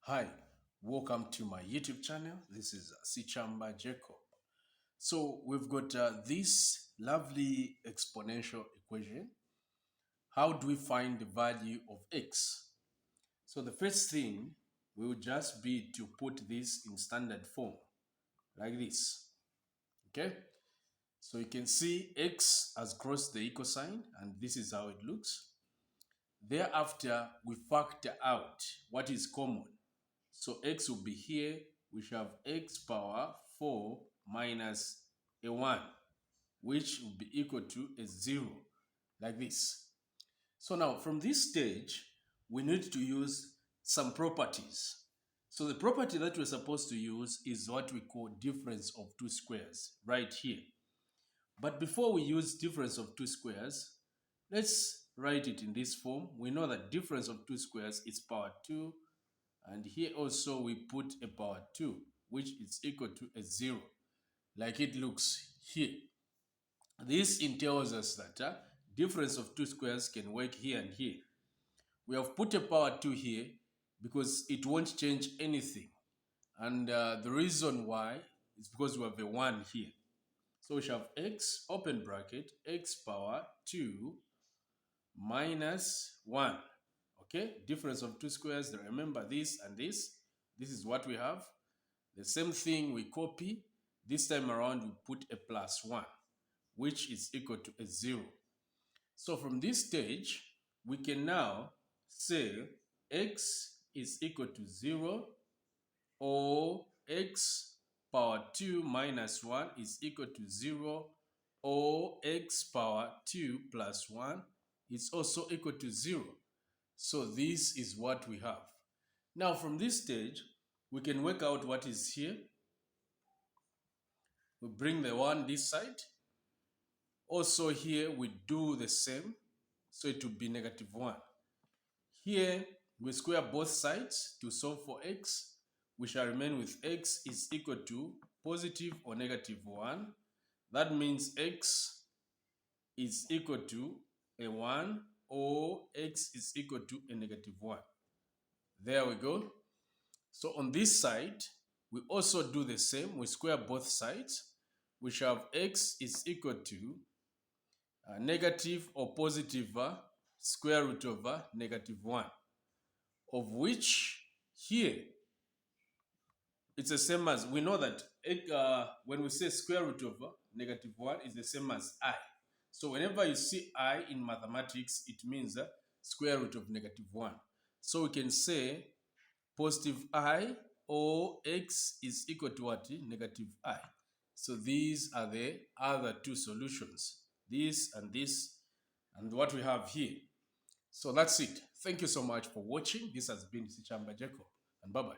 Hi, welcome to my YouTube channel. This is Sichamba Jacob. So we've got this lovely exponential equation. How do we find the value of x? So the first thing will just be to put this in standard form, like this. Okay? So you can see x has crossed the equal sign, and this is how it looks. Thereafter, we factor out what is common. So x will be here. We shall have x power 4 minus a 1, which will be equal to a 0, like this. So now, from this stage, we need to use some properties. So the property that we're supposed to use is what we call difference of two squares, right here. But before we use difference of two squares, let's write it in this form. We know that difference of two squares is power 2. And here also we put a power 2, which is equal to a 0, like it looks here. This entails us that difference of two squares can work here and here. We have put a power 2 here because it won't change anything. And the reason why is because we have a 1 here. So we shall have x, open bracket, x power 2 minus 1. Okay, difference of two squares. Remember this and this. This is what we have. The same thing we copy. This time around we put a plus 1, which is equal to a 0. So from this stage, we can now say x is equal to 0, or x power 2 minus 1 is equal to 0, or x power 2 plus 1 is also equal to 0. So this is what we have. Now from this stage, we can work out what is here. We bring the 1 this side. Also here we do the same. So it will be negative 1. Here we square both sides to solve for x. We shall remain with x is equal to positive or negative 1. That means x is equal to a 1, or x is equal to a negative 1. There we go. So on this side, we also do the same. We square both sides. We shall have x is equal to negative or positive square root of negative 1, of which here it's the same as, we know that when we say square root of negative 1 is the same as I. So whenever you see I in mathematics, it means square root of negative 1. So we can say positive I, or x is equal to what? Negative I. So these are the other two solutions, this and what we have here. So that's it. Thank you so much for watching. This has been Sichamba Jacob, and bye-bye.